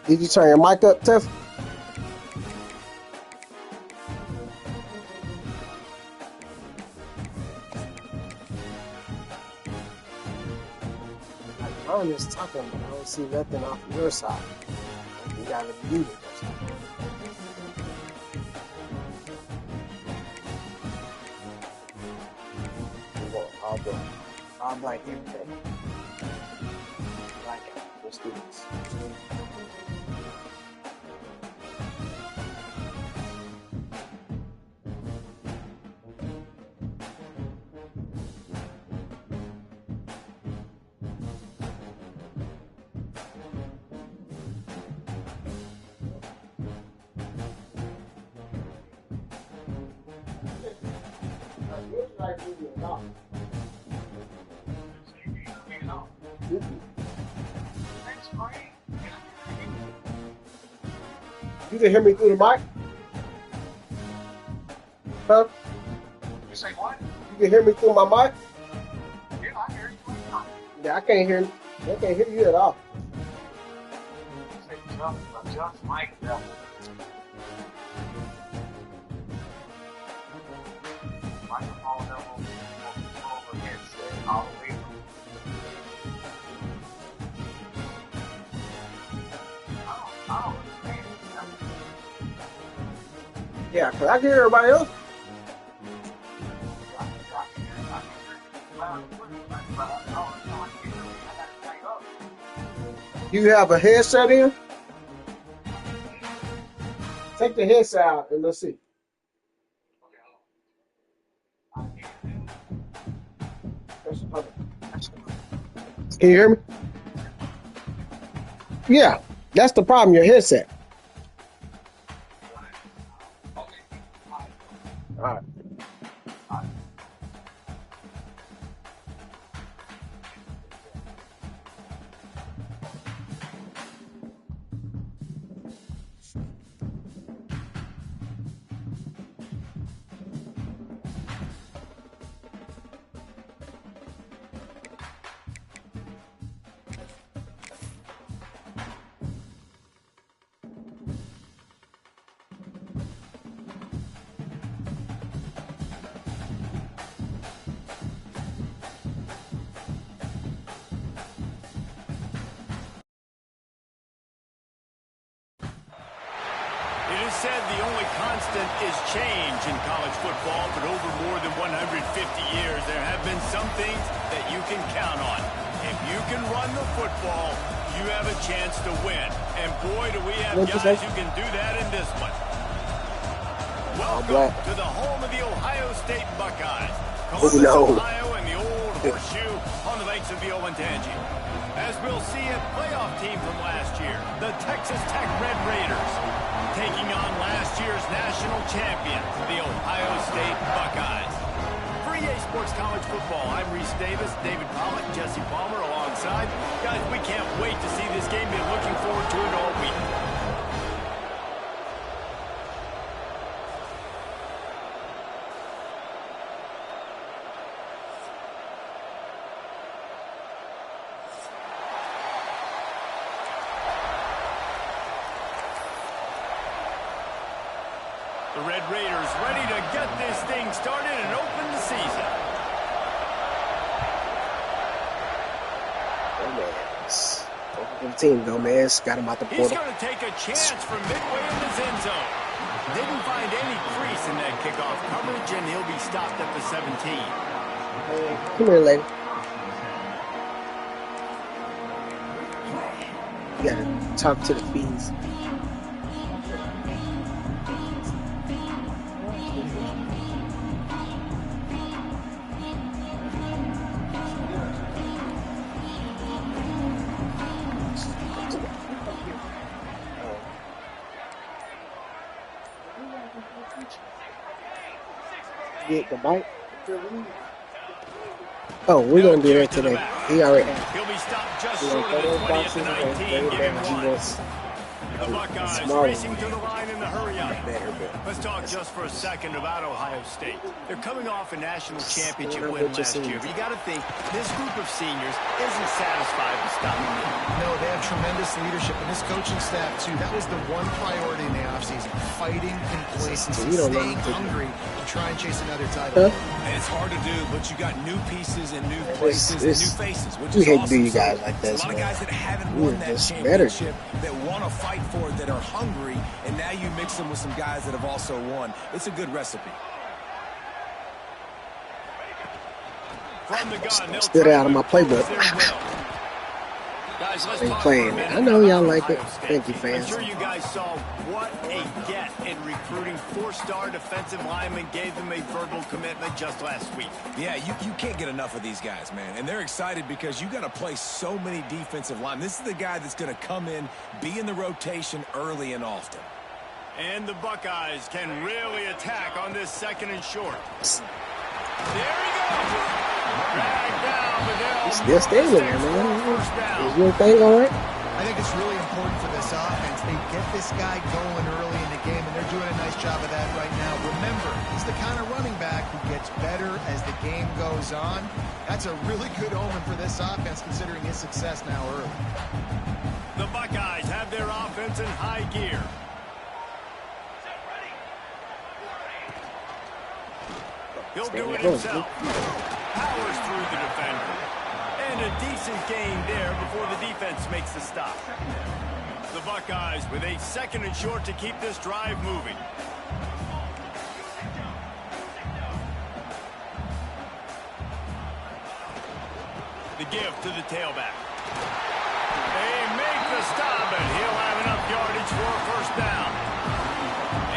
Did you turn your mic up, Tiff? I'm just talking, but I don't see nothing off your side. You got it muted or something. All black everything. Black for students. You can hear me through the mic? Huh? You say what? You can hear me through my mic? Yeah, I hear you. Yeah, I can't hear you at all. You say just mic level. Microphone level over headset all the way from. I don't understand. Yeah, because I can hear everybody else. You have a headset in? Take the headset out and let's see. Can you hear me? Yeah, that's the problem, your headset. All right. It is said the only constant is change in college football, but over more than 150 years, there have been some things that you can count on. If you can run the football, you have a chance to win. And boy, do we have guys who can do that in this one. Welcome to the home of the Ohio State Buckeyes. Columbus, Ohio, and the old horseshoe on the banks of the Olentangy. As we'll see, a playoff team from last year, the Texas Tech Red Raiders, taking on last year's national champions, the Ohio State Buckeyes. For EA Sports College Football, I'm Reese Davis, David Pollock, Jesse Palmer alongside. Guys, we can't wait to see this game. Been looking forward to it all week. The Red Raiders ready to get this thing started and open the season. Gomez. Over the team, Gomez. Got him out the portal. He's going to take a chance from midway in his end zone. Didn't find any crease in that kickoff coverage, and he'll be stopped at the 17. Come here, lady. You got to talk to the fees. Get the bite. Oh, we're gonna do that today. He already. He'll be stopped just short of the 20 at the 19. Give him one. The Buckeyes Smart. racing to the line in the hurry-up. Better, but Let's talk just for a second about Ohio State. They're coming off a national championship win last year, but you got to think this group of seniors isn't satisfied with stopping them. No, they have tremendous leadership, and this coaching staff, too. That was the one priority in the offseason, fighting complacency, staying hungry, and try and chase another title. And it's hard to do, but you got new pieces and new places and new faces, which we is hate to awesome. do you guys like There's this, a lot of man. guys that haven't We're won that just better. championship, that want to fight for it, that are hungry, and now you mix them with some guys that have also won. It's a good recipe. From the gun, they'll Spit it out of my try to playbook. impose their will. Guys, let's Ain't talk playing for a it. minute I know y'all about like it. Ohio State. Thank you, I'm fans. sure you guys saw what a get in recruiting. Four-star defensive linemen gave them a verbal commitment just last week. Yeah, you can't get enough of these guys, man. And they're excited because you got to play so many defensive line. This is the guy that's going to come in, be in the rotation early and often. And the Buckeyes can really attack on this second and short. There he goes. Dragged down, but Still standing there, man. Is your thing all right? I think it's really important for this offense. They get this guy going early in the game, and they're doing a nice job of that right now. Remember, he's the kind of running back who gets better as the game goes on. That's a really good omen for this offense, considering his success now early. The Buckeyes have their offense in high gear. He'll do it himself. Powers through the defender. And a decent gain there before the defense makes the stop. The Buckeyes with a second and short to keep this drive moving. The give to the tailback. They make the stop, and he'll have enough yardage for a first down.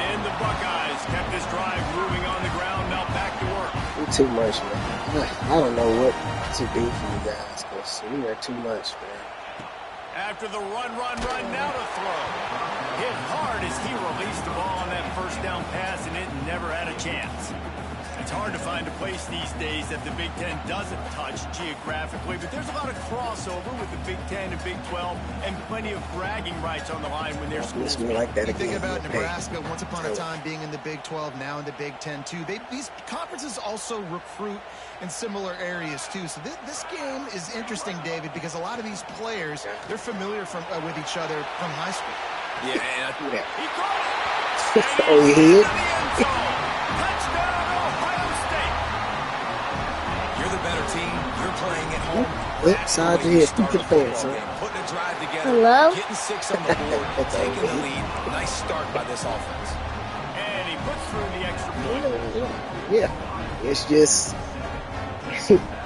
And the Buckeyes kept this drive moving on the ground. Now back to work. We're too much, man. I don't know what to do for you guys, because we are too much, man. After the run, now to throw. Hit hard as he released the ball on that first down pass, and it never had a chance. It's hard to find a place these days that the Big Ten doesn't touch geographically, but there's a lot of crossover with the Big Ten and Big 12, and plenty of bragging rights on the line when their schools It's me like that You think again. about Hey. Nebraska, once upon a time being in the Big 12, now in the Big 10 too. These conferences also recruit in similar areas too. So this game is interesting, David, because a lot of these players, they're familiar with each other from high school. Yeah, and Do that. He caught it. And Oh, he's he hit? into the end zone. Touchdown, Ohio State. you're the better team. You're playing at home. Flip side to You hit. start Stupid a football fans, huh? game, putting a drive together, Hello? getting 6 on the board, taking the lead. Nice start by this offense. And he puts through the extra point. Yeah. It's just,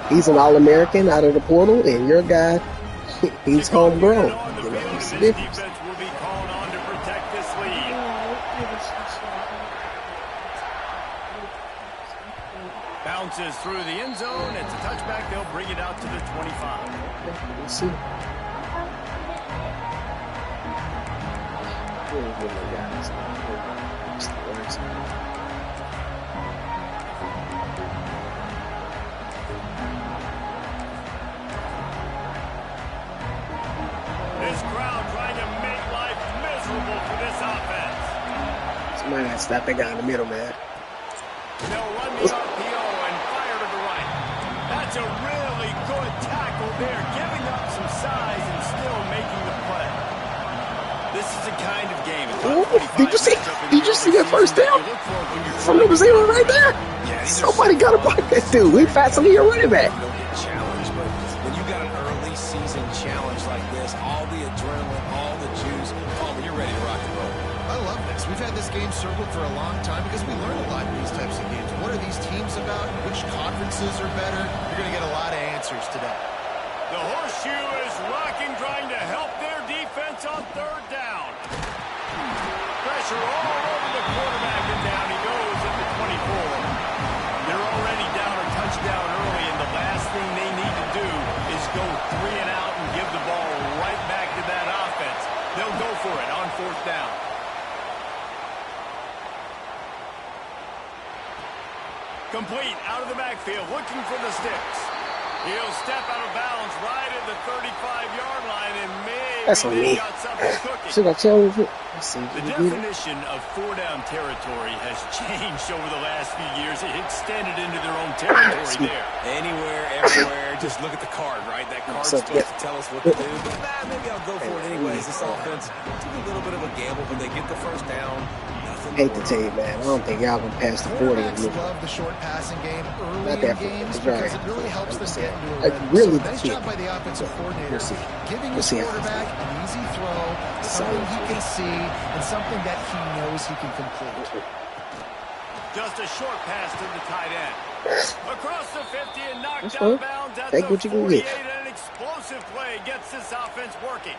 he's an All-American out of the portal, and your guy, he's homegrown. On the You know, field, it's and the this difference. defense will be called on to protect this lead. Bounces through the end zone. It's a touchback. They'll bring it out to the 25. We'll see. This crowd trying to make life miserable for this offense. Somebody got to stop that guy in the middle, man. They'll run the RPO and fire to the right. That's a really good tackle there, giving up some size and still making the play. This is the kind of game. Ooh, did you see that first down? From the receiver right there? Somebody got to block that dude. We faster than your running back. You don't get challenged, but when you got an early season challenge like this, all the adrenaline, all the juice, Palmer, you're ready to rock and roll. I love this. We've had this game circled for a long time because we learn a lot in these types of games. What are these teams about? Which conferences are better? You're going to get a lot of answers today. The horseshoe is rocking, trying to help their defense on third down. Pressure all over the quarterback, and down he goes at the 24. They're already down a touchdown early, and the last thing they need to do is go 3 and out and give the ball right back to that offense. They'll go for it on fourth down. Complete out of the backfield, looking for the sticks. He'll step out of bounds right at the 35-yard line, and maybe That's on me. they've got something cooking. Should I tell you? Let's see. The Did you get it? definition of four-down territory has changed over the last few years. It extended into their own territory there. Anywhere, everywhere. Just look at the card, right? That card's So, supposed yeah. to tell us what to do. But maybe I'll go for it anyways. This offense took a little bit of a gamble, but they get the first down. Nothing Hate to more. tell you, man. I don't think y'all gonna pass the 40 in Quarterbacks this. love the short passing game early Not in that games far. because Right. it really helps them get into a Like, rhythm. really So nice fit. job by the offensive coordinator, We'll see. giving We'll his see how- quarterback an easy throw, something he can see, and something that he knows he can complete. Just a short pass to the tight end. Across the 50 and knocked That's out of fine. bounds at Take the what you can 48. get. An explosive play gets this offense working.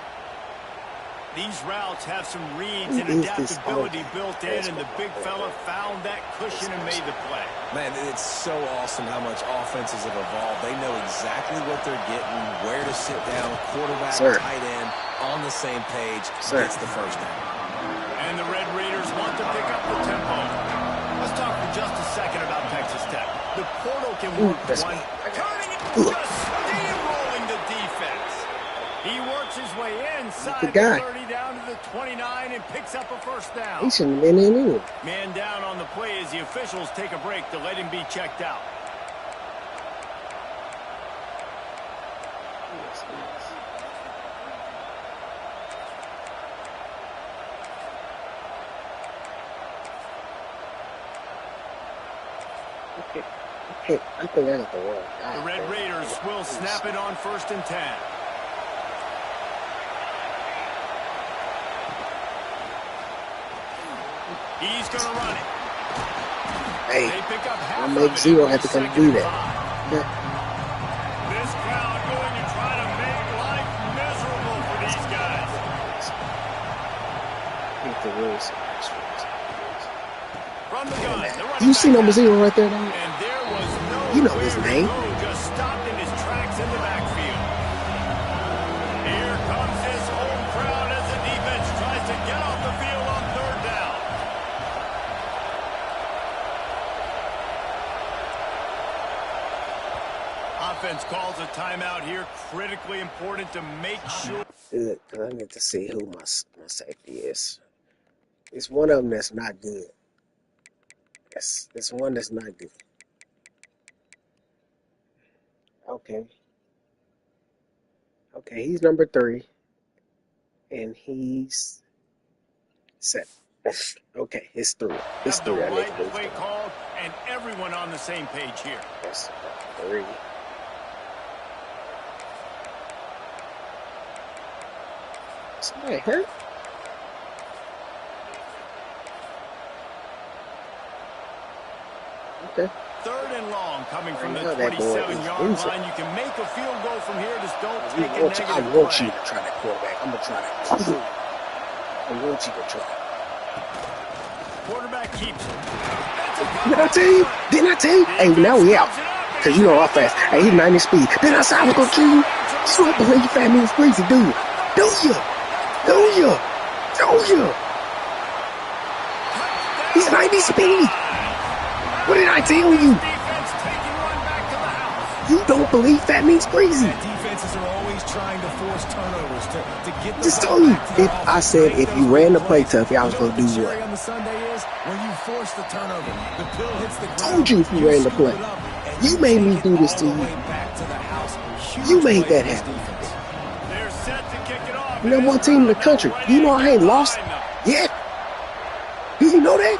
These routes have some reads and Who is this adaptability all- built in, and the big fella found that cushion and made the play. Man, it's so awesome how much offenses have evolved. They know exactly what they're getting, where to sit down, quarterback, Sir. tight end, on the same page. Sir. Gets the first down. And the Red Raiders want to pick up the tempo. Let's talk for just a second about Texas Tech. The portal can work that's one, me. turning it, just steamrolling the defense. He works his way inside Good the guy. 30 down to the 29 and picks up a first down. He shouldn't have been in anyway. Man down on the play as the officials take a break to let him be checked out. Hey, I think I got the wrong guy. The Red Raiders will snap it on 1st and 10. He's going to run it. Hey, They pick up half I'll of make it. Zero have to come Second do and that. 5. Yeah. This crowd going to try to make life miserable for these guys. Get the rules. From the gun, the running Do you see back number has it. 0 right there, dog? And there was no You know his name. Just stopped in his tracks in the backfield. Here comes his home crowd as the defense tries to get off the field on 3rd down. Offense calls a timeout here. Critically important to make sure. Good, 'cause I need to see who my safety is. It's one of them that's not good. Yes, it's one that's not good. Okay. Okay, he's number 3. And he's 7. Okay, it's 3. It's Have the 3. I need right to move play to. called and everyone on the same page here. That's 3. Somebody hurt? Okay. 3rd and long coming from the I know that boy is 27-yard losing. line. You can make a field goal from here. Just don't I take a want you negative play. to try that quarterback. I'm gonna try that. I want you to try. Quarterback keeps it. Did I tell you? Didn't I tell you? Hey, now we out. Cause you know how fast. Hey, he's 90 speed. Then I said I was gonna kill you. You don't believe Fat Man's crazy, do you? Do you? Do you? Do you? He's 90 speed. What did I tell you? Defense taking one back to the house. You don't believe Fat Man's crazy. And defenses are always trying to force turnovers to get the Just ball told you. back to their If I offense. said Make if you those ran the big play plays. tough, y'all was You know gonna do the cherry what? on the Sunday is when you force the turnover. The pill hits the ground. Told you if you ran the scoop play. it up, and You made me take do it this all to the you. way back to the house. Huge You made play that for this happen. defense. They're set to kick it off. Number 1 team in the country. You know I ain't lost yet. Do you know that?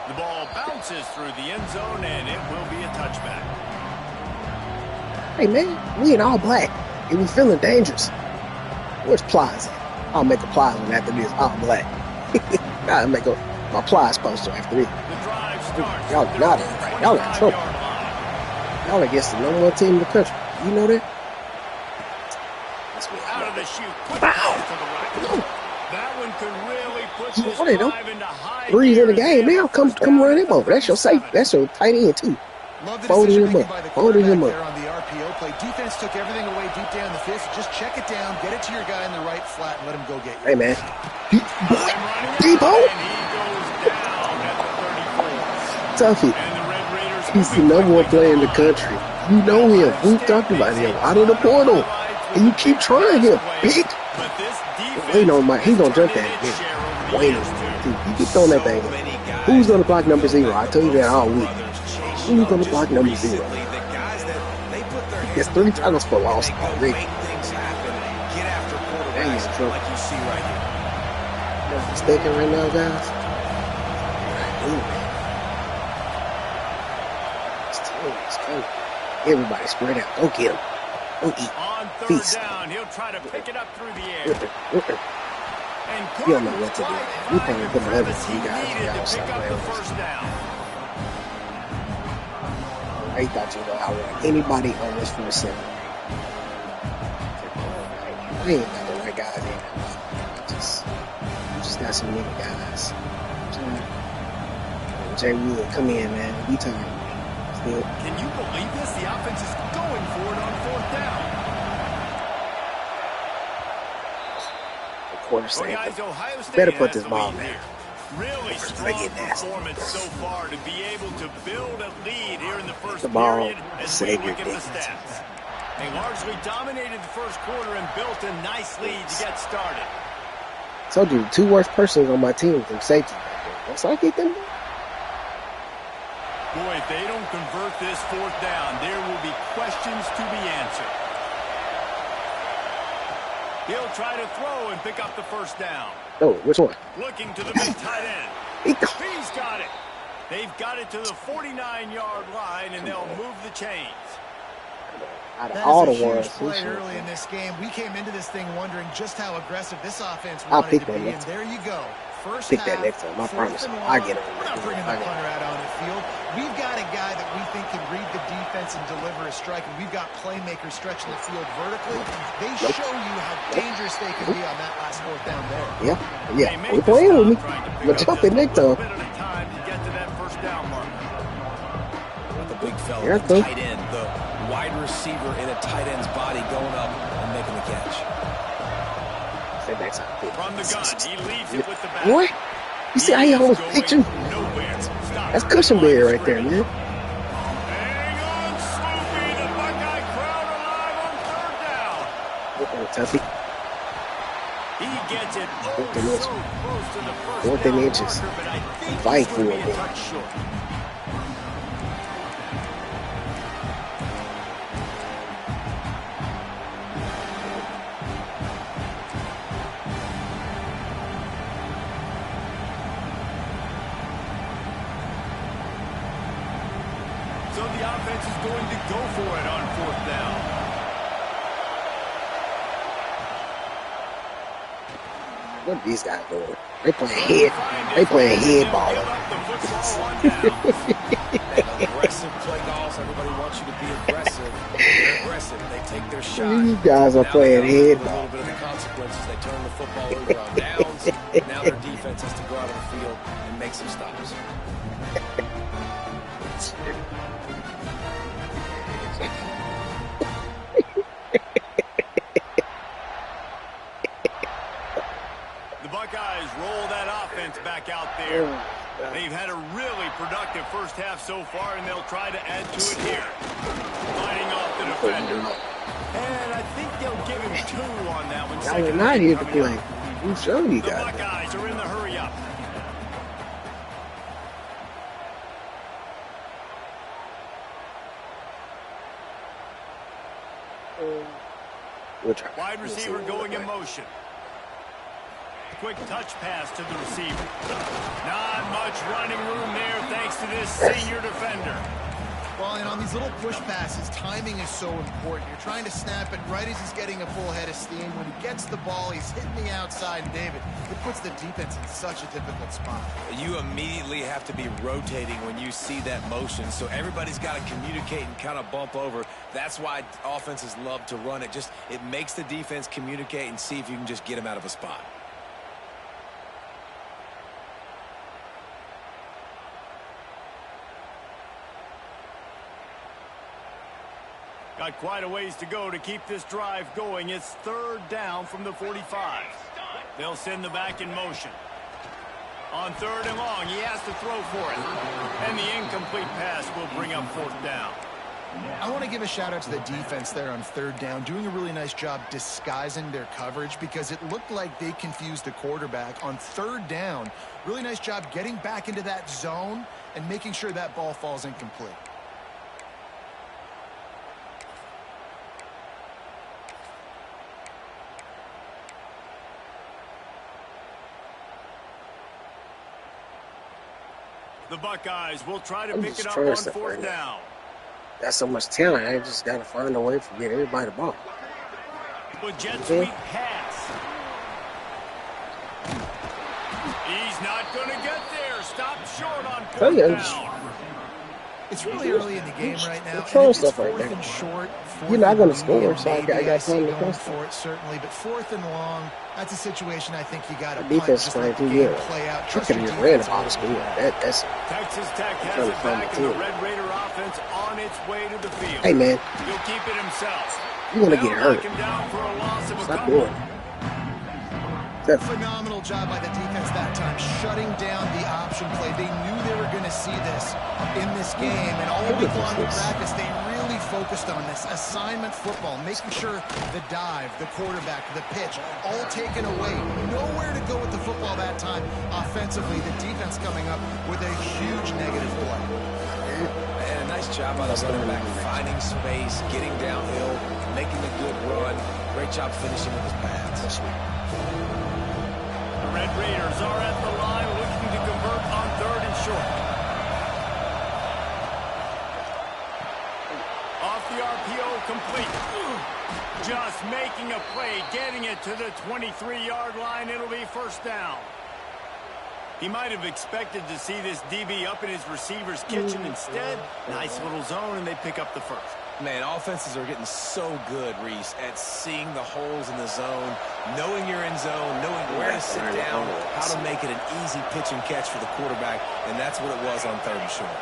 The ball bounces through the end zone, and it will be a touchback. Hey man, we in all black and we feeling dangerous. Where's Plies at? I'll make a Plies one after this. All black. I'll make my Plies poster after this. The drive starts. Y'all at not the in right. Y'all in trouble. 25-yard line. Y'all against the number 1 team in the country. You know that? That's me. Out of the chute. Quick Wow. pass to the right. That one could really put You this know they don't. drive into high 3's in the gear. game now. Come run him over. That's your safe. That's your tight end too. Love the Folded decision him making up. by the Folded him quarterback up. there on the RPO play. Defense took everything away deep down the field. So just check it down, get it to your guy in the right flat, and let him go get you. Hey man. Boy. Debo. And he goes down at the 34. Tuffy. And the Red Raiders He's the moving number 1 quickly to player in the line. country. You know him. We talked about him out of the portal. And you keep trying him. Big. Waiting on Mike. He's going to jump that again. Waiting. You keep throwing that thing. Who's going to block number 0? I told you that all week. Who's going to block number 0? There's 3 titles for loss already. Dang, it's true. I'm mistaken right now, guys. It's coming. Everybody spread out. Go get him. Go eat. On third Feast. down, he'll try to pick it up through the air. And You don't know what to do. We probably put Travis, 11 he you guys. needed Y'all to pick up the somewhere. first down. I thought you know I want anybody on this for a second. I ain't got the right guys in there. I just got some nigga guys. Jay Wood, come in, man. We tired. Still. Can you believe this? The offense is going for it on fourth down. Of course, Well, Sam. guys, Ohio State Better put has this the ball lead down. here. Really First, strong I get nasty. performance so far to be able to build a lead here in the first The ball, period as we save your look at the defense. stats. They largely dominated the first quarter and built a nice lead to get started. Told you, the 2 worst persons on my team from safety. Once I get them, Boy, if they don't convert this fourth down, there will be questions to be answered. He'll try to throw and pick up the first down. oh, which one? Looking to the big tight end. He's got it. They've got it to the 49-yard line, and they'll move the chains. Out of That all is the a huge ones, play early in this game. We came into this thing wondering just how aggressive this offense I'll wanted pick to that be, and next there you go. First Pick half, that next time, I promise. 4th and I long. get it. We're not bringing the punter out on the field. We've got a guy that we think can read the defense and deliver a strike, and we've got playmakers stretching the field vertically. They show you how dangerous they can be on that last 4th down there. Yeah, They yeah. make We're the playing stop, with me. trying to pick I'm going up to jump just it next a little time. bit at a time to get to that first down marker. Got the big fella, Here I the go. tight end, the wide receiver in a tight end's body going up and making the catch. Say next time. From the gun, he leaves it with the back. What? You see how he almost picked you? Nowhere. Stop. That's Cushionberry right there, man. Hang on, Sloopy. The Buckeye crowd alive on third down. Uh-oh, Tuffy. He gets it Fourth and so inches. close to the first 4th down and inches. marker, but I think Fight he's going for to it, be a man. touch short. So the offense is going to go for it on fourth down. What are these guys doing? They playing head. They playing head ball. Give up the football on down. And aggressive play calls. Everybody wants you to be aggressive. They're aggressive. They take their shot. You guys are Now playing they gotta head live a ball. little bit of the consequences. They turn the football over on downs. Now their defense has to go out on the field and make some stops. The Buckeyes roll that offense back out there. They've had a really productive first half so far, and they'll try to add to it here. Fighting off the defender. And I think they'll give him 2 on that one. Y'all are not here to Coming play. up. I'm showing you The guys. Buckeyes are in the hurry up. We'll try. Wide We'll see receiver what going we in look like. motion. Quick touch pass to the receiver. Not much running room there thanks to this senior defender. Well, and on these little push passes, timing is so important. You're trying to snap it right as he's getting a full head of steam. When he gets the ball, he's hitting the outside, and David, it puts the defense in such a difficult spot. You immediately have to be rotating when you see that motion, so everybody's got to communicate and kind of bump over. That's why offenses love to run it. It makes the defense communicate and see if you can just get them out of a spot. Got quite a ways to go to keep this drive going. It's third down from the 45. They'll send the back in motion. On third and long, he has to throw for it. And the incomplete pass will bring up fourth down. I want to give a shout out to the defense there on third down, doing a really nice job disguising their coverage because it looked like they confused the quarterback on third down. Really nice job getting back into that zone and making sure that ball falls incomplete. The Buckeyes will try to I'm pick just it up trying on stuff fourth right now. down. Got so much talent. I just got to find a way to get everybody the ball. With jet Okay. sweep pass. He's not going to get there. Stop short on Oh, fourth yeah. down. It's really early in the game right now. I'm throwing And it's stuff right fourth now. and short. You're not going gonna score, so I got see time to going press for it, certainly. But fourth and long, that's a situation I think you got to The punt. defense Just playing let the too game good. play out. I Trust could your have just ran defense the ball a to little school. bit. Texas Tech has trying to it find back, the and the team. Red Raider offense on its way to the field. Hey, man, He'll keep it himself. you're going to They'll get knock hurt. him down for a loss of a Stop couple. doing it. That, Phenomenal job by the defense that time, shutting down the option play. They knew they were going to see this in this game, and all week long in practice, they really focused on this assignment football, making sure the dive, the quarterback, the pitch, all taken away. Nowhere to go with the football that time. Offensively, the defense coming up with a huge negative play. And a nice job by the running back, finding space, getting downhill, making a good run. Great job finishing with his pads. The Red Raiders are at the line looking to convert on third and short. Off the RPO, complete. Just making a play, getting it to the 23-yard line. It'll be first down. He might have expected to see this DB up in his receiver's kitchen. Instead, nice little zone, and they pick up the first. Man, offenses are getting so good, Reese, at seeing the holes in the zone, knowing you're in zone, knowing where to sit down, how to make it an easy pitch and catch for the quarterback, and that's what it was on third and short.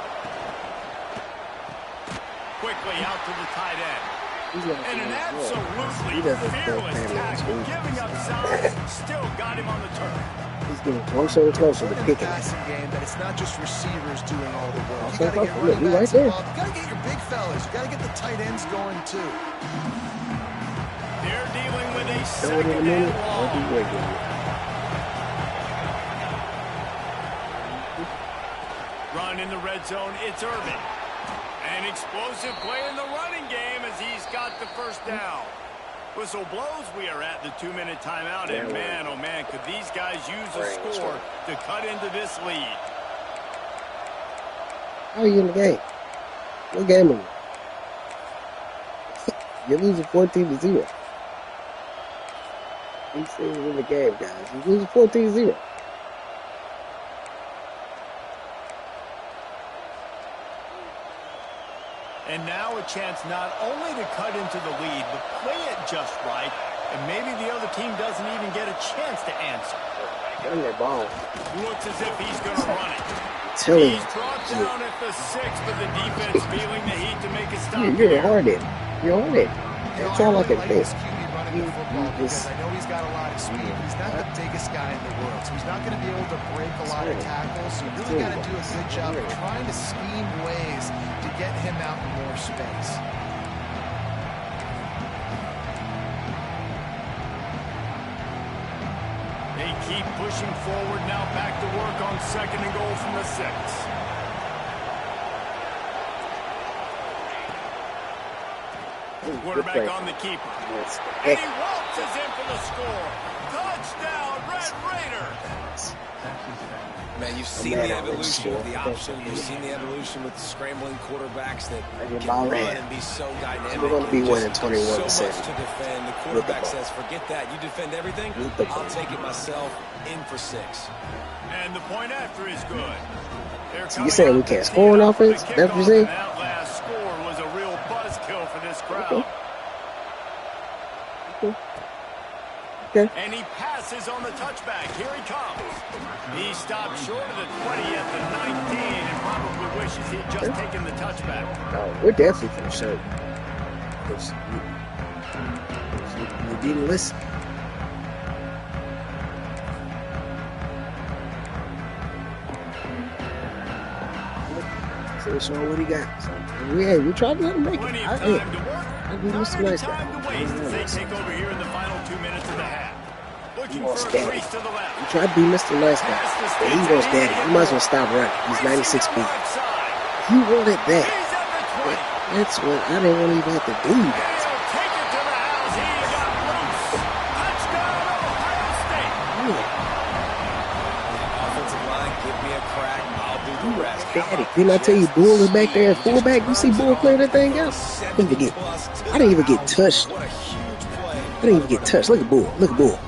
Quickly out to the tight end. And an absolutely doesn't fearless throw tackle, passes. giving up size, still got him on the turf. he's getting closer and closer to In the picking it. passing game, that it's not just receivers doing all the work. You Okay, got to get look, running you right backs there. involved. You got to get your big fellas. You got to get the tight ends going too. They're dealing with a Throw it in a second minute. and I'll be long. regular. Run in the red zone, it's Irvin. An explosive play in the running game as he's got the first down. Whistle blows, we are at the 2-minute timeout, and man, oh man, could these guys use a score to cut into this lead. How are you in the game? What game are you? You're losing 14-0. He's saying in the game, guys. You're losing 14-0. And now a chance not only to cut into the lead, but play it just right, and maybe the other team doesn't even get a chance to answer. Run that ball. Looks as if he's going to run it. Telling He's brought down at the 6, but the defense feeling the heat to make a stop you, you're here. hard at it. You're hard at it. You know, That's all I really can like think. this QB running the football because I know he's got a lot of speed. He's not the biggest guy in the world, so he's not going to be able to break a lot of tackles. So you really got to do a good job of trying to scheme ways to get him out in more space. They keep pushing forward now, back to work on second and goal from the 6. Quarterback on the keeper. Yes. And he waltzes in for the score. Touchdown, Red Raiders. Man, you've seen man, the I'm evolution of the sure. option. You've seen the evolution with the scrambling quarterbacks that your can ball run ran. and be so dynamic. We're gonna be Just winning 21-7. So much to defend. The quarterback ball. says, forget that. You defend everything, With the ball. I'll take it myself. In for 6. And the point after is good. So you're saying we can't score on offense? That's what you're saying? That last score was a real buzzkill for this crowd. Okay. And he passes on the touchback. Here he comes. He stopped short of the 20 at the 19 and probably wishes he'd just taken the touchback. We're definitely for the show. You didn't listen. Still showing what he got. So, we tried to let him make it. Plenty of I time to work. be Not Mr. really Nice time Guy. to waste as they take over here in the final 2 minutes of the half. Looking He wants for a daddy. crease to the He left. tried to be Mr. Nice Guy. But he wants daddy. You might as well stop running. He's 96 feet. If you wanted that, He's at the 20. that's what I didn't want to even have to do, you guys. He'll take it to the house. He got loose. Touchdown, Ohio State. Offensive line, give me a crack, and I'll do the rest. Daddy, didn't I tell you Bull is back there at fullback? You see Bull clear that thing out? I didn't even get touched. What a huge play. I didn't even get touched. Look at Bull. Look at Bull.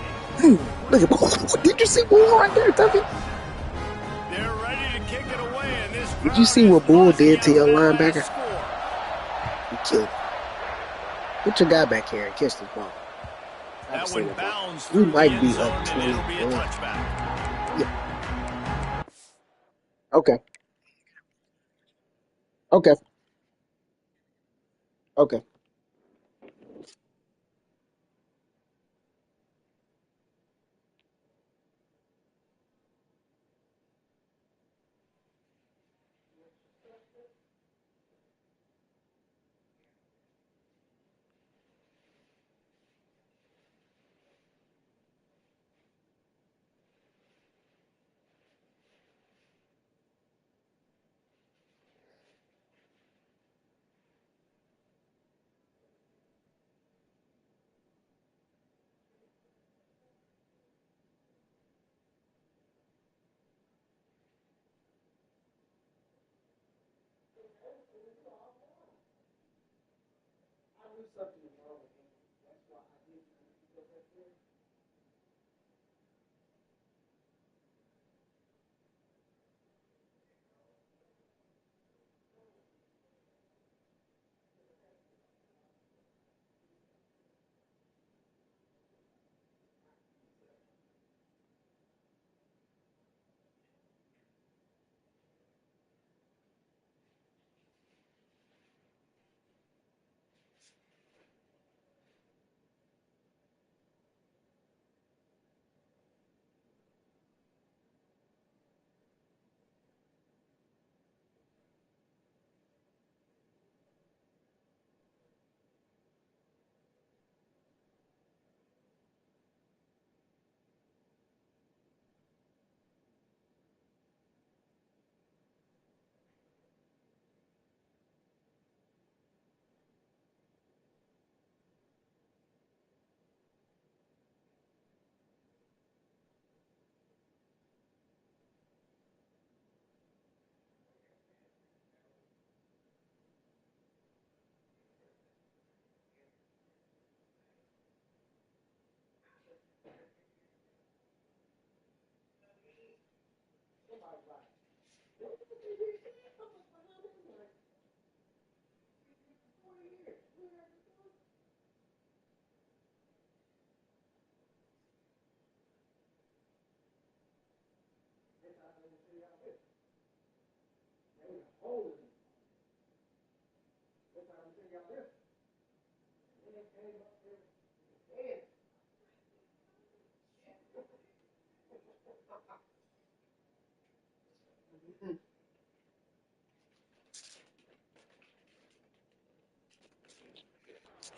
Look at Bull. Did you see Bull right there, Tuffy? They're ready to kick it away, and this Did you see what Bull did to your linebacker? score. He killed him. Put your guy back here and catch this ball. That one bounds We through might the be end zone, up and 20. it'll be a touchback. Okay. Okay. Okay.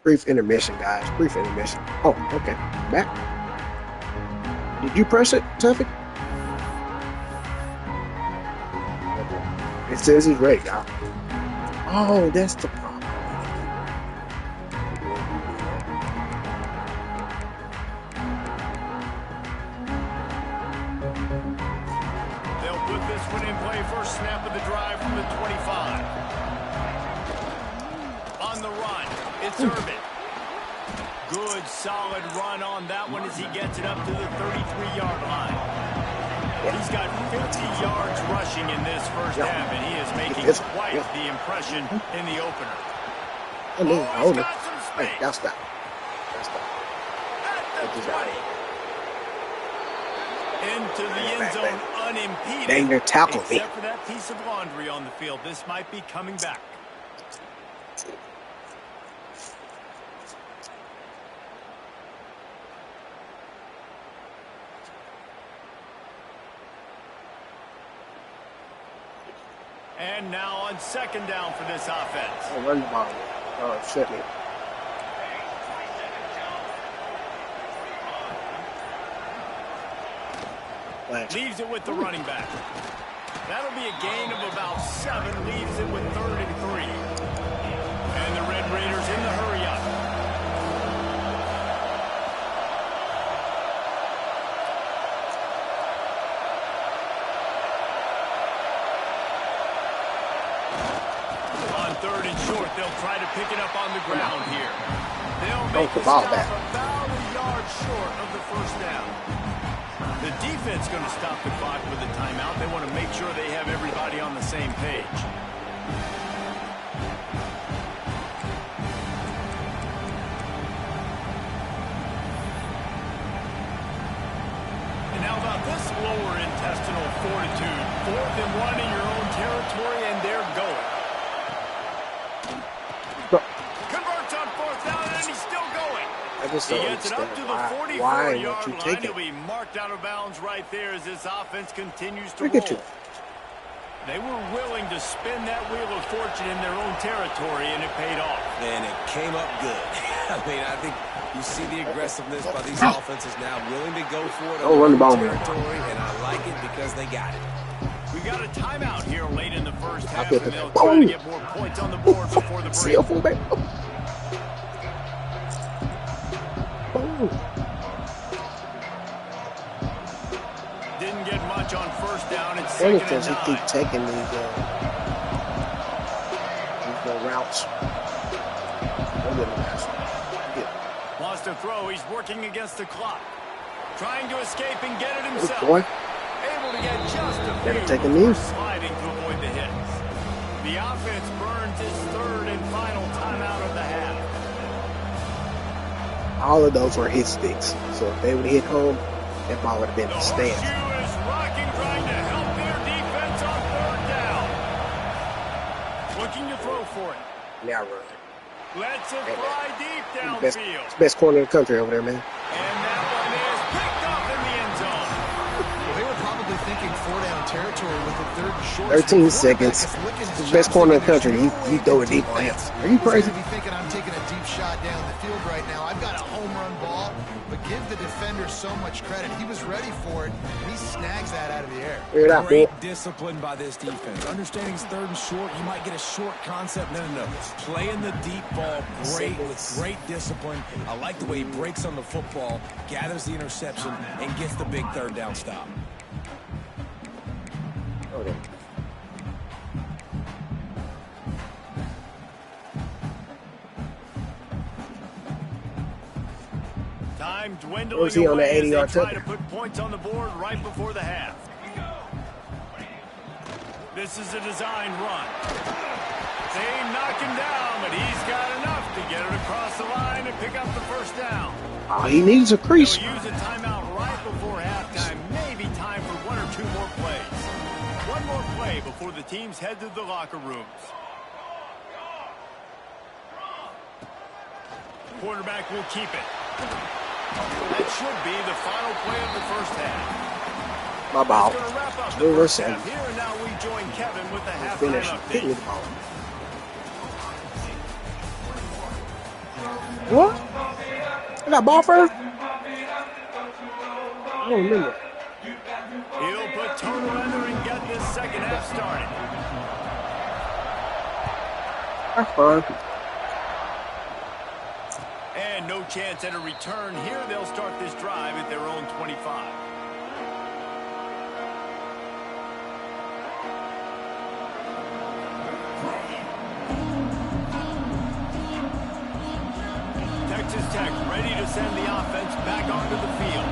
Brief intermission, guys. Brief intermission. Oh, okay. Back. Did you press it, Tuffy? It says it's ready, y'all. Oh, that's the problem. They'll put this one in play. First snap of the drive from the 25. On the run, it's Urban. Good, solid run on that one as he gets it up to the 33-yard line. He's got 50 yards rushing in this first half, and he is making quite the impression in the opener. Hold it. Got some Hey, space. y'all stop. Y'all stop. At the 20. Into the end zone unimpeded. Dang, they're tackling me. Except for that piece of laundry on the field. This might be coming back. And now on second down for this offense. Oh, run the ball. Oh, shit me. Leaves it with the running back. That'll be a gain of about 7. Leaves it with 3rd and 3. And the Red Raiders in the hurry up. On 3rd and short, they'll try to pick it up on the ground here. They'll make the stop about a yard short of the first down. The defense going to stop the clock with a timeout. They want to make sure they have everybody on the same page. And how about this lower intestinal fortitude? 4th and 1 in your own territory, and they're going. Converts on 4th down, and he's still going. I just He don't gets it up to the understand 44-yard line. He'll be marked out of bounds right there as this offense continues to Look at roll. you. They were willing to spin that wheel of fortune in their own territory, and it paid off. And it came up good. I mean, I think you see the aggressiveness by these offenses now, willing to go for it Don't run the ball, man. territory, and I like it because they got it. We got a timeout here late in the first half, feel and that. they'll try to get more points on the board before the See break. a fullback. Oh. Didn't get much on first down. It's Only 2nd because and he 9. keep taking these routes. Wants to throw. He's working against the clock. Trying to escape and get it Good himself. boy. Able to get just a Better few take a before knee. sliding to avoid the hits. The offense burns its 3rd and final timeout of the half. All of those were hit sticks. So if they would hit home, that ball would have been The a horseshoe stand. is rocking, trying to help their defense on 3rd down. Looking to throw for it. Now run. Lets it Hey, fly deep Best, downfield. it's the best corner in the country over there, man. And that one is picked up in the end zone. Well, they were probably thinking 4-down territory with the 3rd and short. 13 seconds. It's the best corner in the country. He throw it deep on him. Are you crazy? He's gonna be thinking, I'm taking a deep shot down the field right now. I've got a home run ball, but give the defender so much credit. He was ready for it, and he snags that out of the air. Figure it out, boy. Great discipline by this defense. Understanding it's 3rd and short, you might get a short concept. No. Playing the deep ball great with great discipline. I like the way he breaks on the football, gathers the interception, and gets the big 3rd down stop. Okay. Time dwindling Where's he on away that as 80-yard they try to touchdown? put points on the board right before the half. This is a design run. They knock him down, but he's got enough to get it across the line and pick up the first down. All he needs a crease. They'll use a timeout right before halftime. Maybe time for 1 or 2 more plays. One more play before the teams head to the locker rooms. Quarterback will keep it. That should be the final play of the first half. My ball. That's gonna wrap up the We're first reset. half here, and now we join Kevin with the halftime Finish. Hit me update. the ball. What? I got ball first? I don't remember. He'll put Turner under and get this second half started. That's fine. And no chance at a return here. They'll start this drive at their own 25. Texas Tech ready to send the offense back onto the field.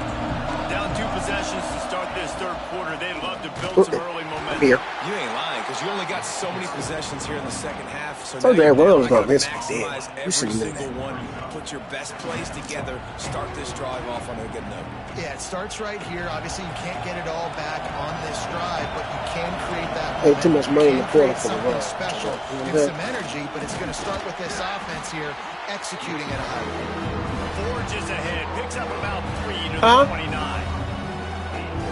Down 2 possessions to start this 3rd quarter. They'd love to build some early momentum. Here. You ain't lying, because you only got so many possessions here in the second half. So So now that you're run was gotta gonna miss. maximize Damn. You every should've known single one. Put your best plays together. Start this drive off on a good note. Yeah, it starts right here. Obviously, you can't get it all back on this drive, but you can create that. Ain't too much money in the quarter create for the something run. special. Mhm. Give some energy, but it's going to start with this offense here, executing at a high level. Forges ahead. Picks up about 3 to the Huh? 29.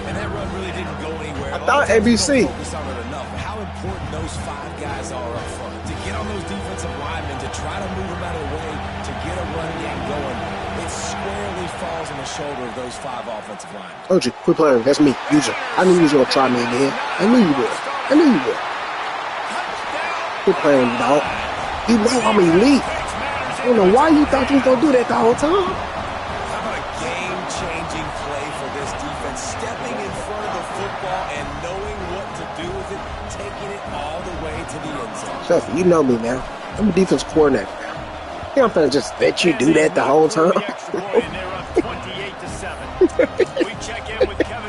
And that run really didn't go anywhere. I A lot thought of times we ABC. don't focus on it enough. How important those those 5 guys are up front. To get on those defensive linemen, to try to move them out of the way, to get a run game going, it squarely falls on the shoulder of those 5 offensive linemen. Told you, quit playing. That's me, user. I knew you was gonna try me again. I knew you would. I knew you would. Quit playing, dog. You know I'm elite. I don't know why you thought you was gonna do that the whole time. How about a game-changing play for this defense? Stepping in front of the football and knowing what to do with it, taking it all the way to the end zone. Sophie, you know me now. I'm a defense coordinator. You don't finna just let you do that the whole time.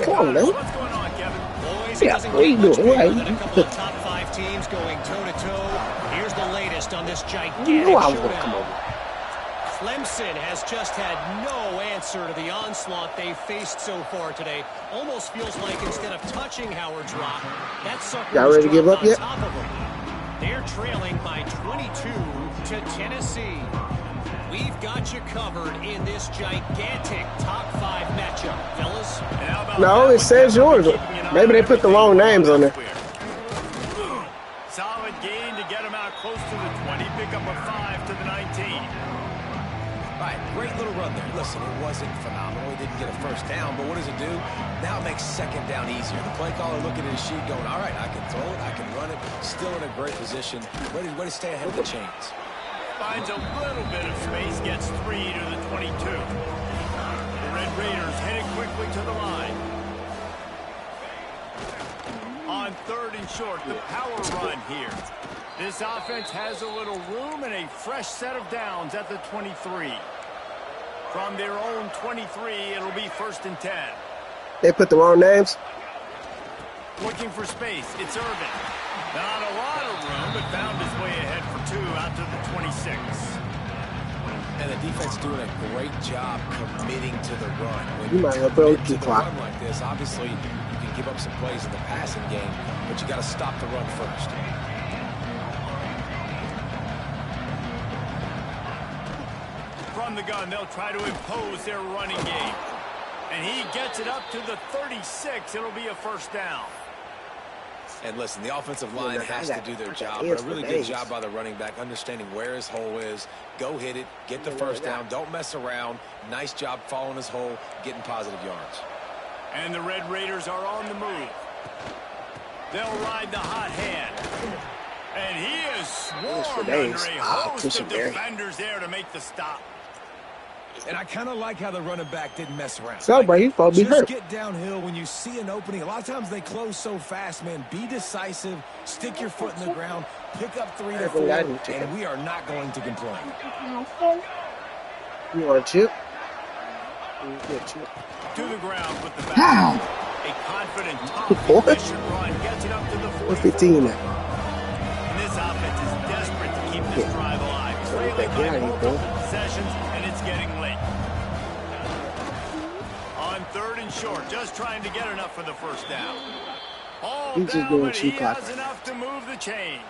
Come on, man. What's going on, Kevin? Boys, Yeah, what are you doing? Right? a couple of top 5 teams going toe-to-toe. Here's the latest on this gigantic You know I was gonna come showdown. over. Clemson has just had no answer to the onslaught they've faced so far today. Almost feels like instead of touching Howard's Rock, that sucker Y'all was ready to give dropped up yet? on top of them. They're trailing by 22 to Tennessee. We've got you covered in this gigantic top 5 matchup, fellas. No, it says yours. Maybe they put the wrong names on there. Solid gain to get him out close to the 20. Pick up a 5 to the 19. All right, great little run there. Listen, it wasn't phenomenal. He didn't get a first down, but what does it do? Now it makes second down easier. The play caller looking at his sheet going, all right, I can throw it, I can run it. Still in a great position. Ready to stay ahead of the chains. Finds a little bit of space, gets 3 to the 22. The Red Raiders heading quickly to the line. On 3rd and short, the power run here. This offense has a little room and a fresh set of downs at the 23. From their own 23, it'll be 1st and 10. They put the wrong names. Looking for space, it's Irvin. Not a lot of room, but found his way ahead for 2 out to the 26. And the defense doing a great job committing to the run. When You might as well put on commit the to the clock. run like this, obviously you can give up some plays in the passing game, but you got to stop the run first. From the gun, they'll try to impose their running game. And he gets it up to the 36. It'll be a 1st down. And listen, the offensive line has to do their job, but a really good job by the running back, understanding where his hole is. Go hit it, get the first down, don't mess around. Nice job following his hole, getting positive yards. And the Red Raiders are on the move. They'll ride the hot hand. And he is swarmed under a host of defenders there to make the stop. And I kind of like how the running back didn't mess around. Celebrate, he's supposed to be Just hurt. get downhill when you see an opening. A lot of times they close so fast, man. Be decisive, stick your foot in the ground, pick up 3 to 4, and we are not going to complain. You want a chip? To the ground with the back. A confident top efficient run gets it up to the 15 now. And this offense is desperate to keep this drive alive. Trailing by multiple possessions, and it's getting late. On 3rd and short, just trying to get enough for the 1st down. All He's just down, doing but he cheap clock. has enough to move the chains.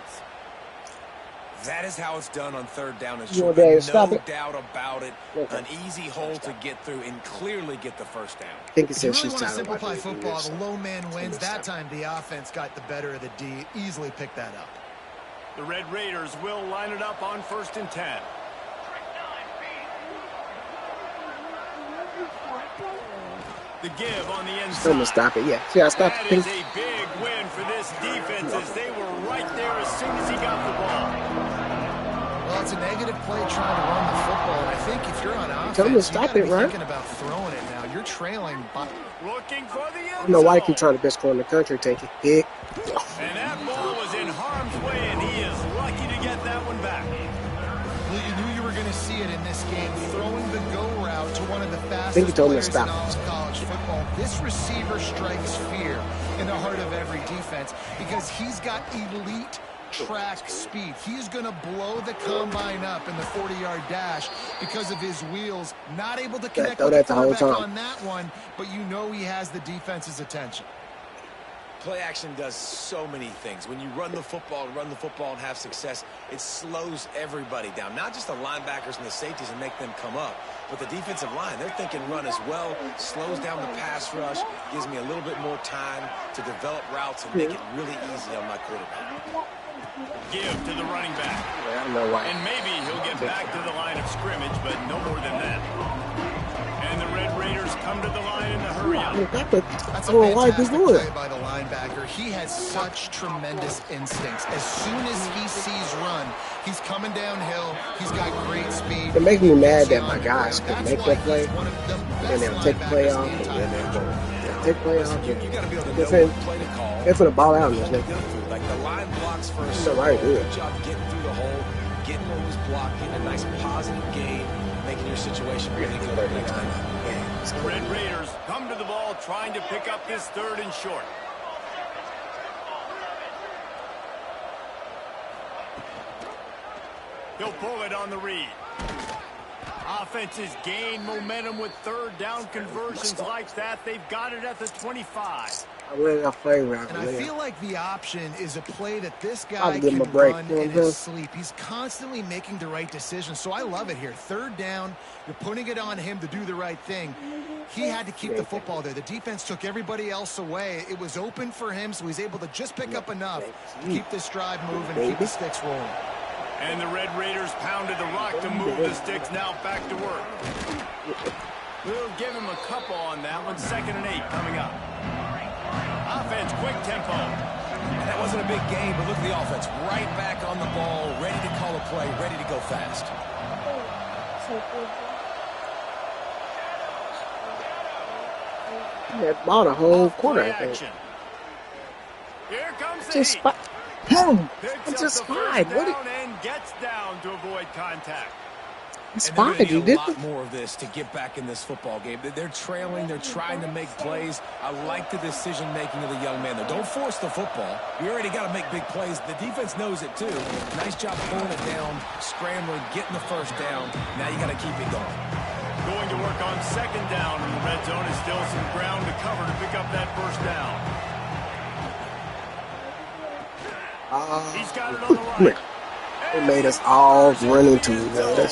That is how it's done on 3rd down and You short. want to No stop it? doubt about it. Okay. An easy hole to get through and clearly get the 1st down. I think it If you says really she's want to tired. simplify football, the low man wins. That time the offense got the better of the D. Easily picked that up. The Red Raiders will line it up on 1st and 10. The give on the inside. I'm gonna stop it. Yeah. See, I stopped That the is thing. a big win for this defense as they were right there as soon as he got the ball. Well, it's a negative play trying to run the football, and I think if you're on offense, Tell him to you stop gotta it, be right? thinking about throwing it now. You're trailing by... Looking for the end I don't know why he zone. keep trying the best score in the country. Take it. Big. And that ball was in harm's way, and he is lucky to get that one back. Well, you knew you were going to see it in this game, throwing the go route to one of the think he fastest told him to players in stop. all of college football. This receiver strikes fear in the heart of every defense because he's got elite track speed. He is going to blow the combine up in the 40-yard dash because of his wheels. Not able to connect throw with that the the whole quarterback time. on that one, but you know he has the defense's attention. play action does so many things. When you run the football and have success, it slows everybody down. Not just the linebackers and the safeties and make them come up, but the defensive line. They're thinking run as well, slows down the pass rush, gives me a little bit more time to develop routes and make it really easy on my quarterback. Give to the running back. I don't know why. And maybe he'll get back to the line of scrimmage, but no more than that. And the Red Raiders come to the line in a hurry up. That's a fantastic play by the linebacker. He has such tremendous instincts. As soon as he sees run, he's coming downhill. He's got great speed. It makes me mad that my guys could make that play, and they'll take the play off, and then they'll go. Take the play off. You got to be able to know what play to call. They're for the ball out in this Like nigga. the line blocks first. So right here. Good job getting through the hole, getting what was blocked, getting a nice positive gain, making your situation really good the next time. The Red Raiders come to the ball trying to pick up this 3rd and short. He'll pull it on the read. Offenses gain momentum with 3rd down conversions like that. They've got it at the 25. I really got flavor out And of I it. feel like the option is a play that this I'll guy give him can a break. run in his sleep. He's constantly making the right decision. So I love it here. 3rd down, you're putting it on him to do the right thing. He had to keep the football there. The defense took everybody else away. It was open for him, so he's able to just pick up enough to keep this drive moving and keep the sticks rolling. And the Red Raiders pounded the rock to move the sticks. Now back to work. We'll give him a couple on that one. 2nd and 8 coming up. Offense, quick tempo. And that wasn't a big game, but look at the offense. Right back on the ball, ready to call a play, ready to go fast. That ball the whole quarter, I think. Action. Here comes the Just heat. spot. Boom! Picks It's up just the first fine. What? down and gets down to avoid contact. It's And they're fine. gonna You need did a lot it. more of this to get back in this football game. They're trailing. They're trying to make plays. I like the decision-making of the young man, though. Don't force the football. You already got to make big plays. The defense knows it, too. Nice job pulling it down, scrambling, getting the first down. Now you got to keep it going. Going to work on 2nd down in the red zone. Is still some ground to cover to pick up that 1st down. He's got it on the right. It made us all run into each other.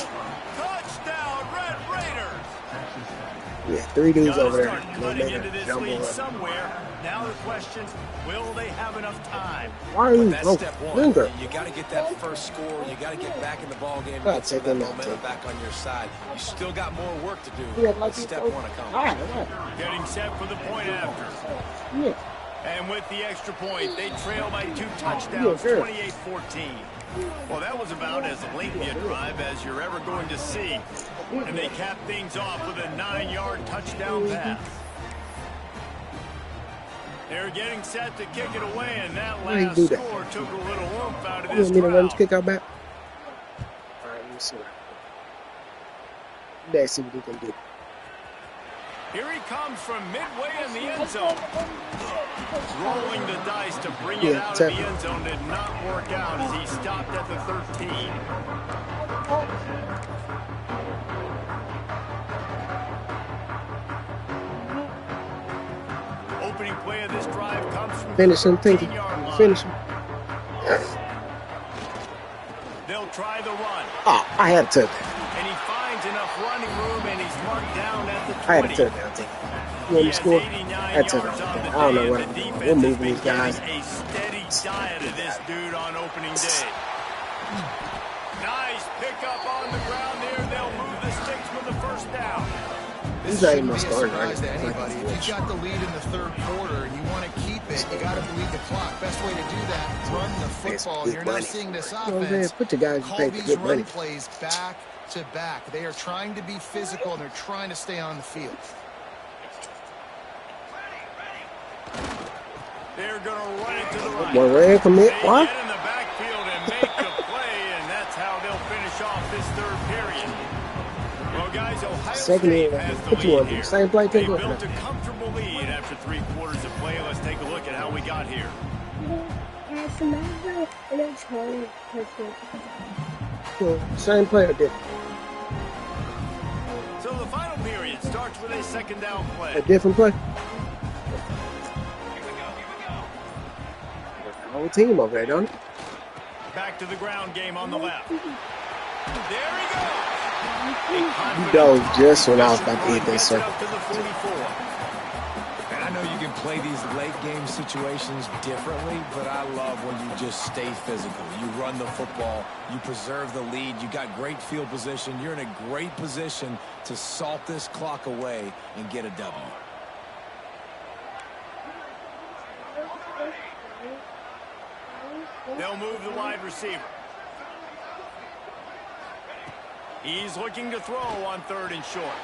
Touchdown, Red Raiders. Yeah, 3 dudes Gotta over there. start They cutting made into us this jump lead on. somewhere. Now the question, will they have enough time? Why are you That's broke? step one. Linger. You got to get that first score. You got to get back in the ball game. I'll Get some take of that them out, momentum too. back on your side. You still got more work to do. Yeah, But step one accomplished. All right. Getting set for the point after. Yeah. And with the extra point, they trail by 2 touchdowns, Yeah, sure. 28-14. Well, that was about as lengthy a drive as you're ever going to see. And they cap things off with a 9-yard touchdown pass. They're getting set to kick it away, and that Why you last do that? score took a little oomph out of You this want me to run this crowd. kick out back? All right, let me see. Let's see what he can do. Here he comes from midway in the end zone. Rolling the dice to bring it Yeah, out of the tap. end zone did not work out as he stopped at the 13. Opening play of this drive comes from Finish him the thinking. 13-yard line. Finish him. They'll try the run. Oh, I had to. And he finds enough running room, and he's marked down at the 20. I had to touchdown. Take it. You want me to score? I had to. I don't know what I'm doing. We're moving these guys. A steady diet of this dude on opening day. Nice pickup on the ground there. They'll move the sticks with the 1st down. These ain't my Shouldn't be a starting surprise to right anybody. If you got the lead in the 3rd quarter and you want to keep it, you got to bleed the clock. Best way to do that, run the football. big You're now money. seeing this You know what I'm saying? offense Put your guys in call place to these get run money. plays back to back. They are trying to be physical and they're trying to stay on the field. They're going to run it to the right. One ran commit. They What? get in the backfield and make the play, and that's how they'll finish off this 3rd period. Well, guys, Ohio Second State half, has the put you lead on the here. same play, They take it. built a comfortable lead after 3 quarters of play. Let's take a look at how we got here. Same player did. So the final period starts with a 2nd down play. A different play. Whole team over there, don't it? Back to the ground game on the left. There he goes. You dove just when I was about to hit that circle. Up to the 44. And I know you can play these late game situations differently, but I love when you just stay physical. You run the football, you preserve the lead, you got great field position, you're in a great position to salt this clock away and get a W. They'll move the wide receiver. He's looking to throw on 3rd and short.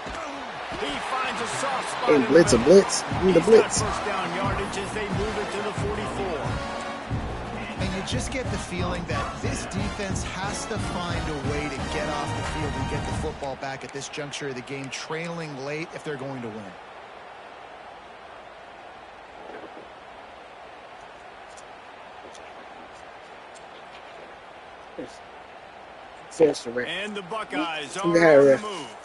He finds a soft spot. And blitz a blitz. Need a blitz. First down yardage as they move it to the 44. And you just get the feeling that this defense has to find a way to get off the field and get the football back at this juncture of the game, trailing late if they're going to win. And the Buckeyes are on Yeah, the ref. move.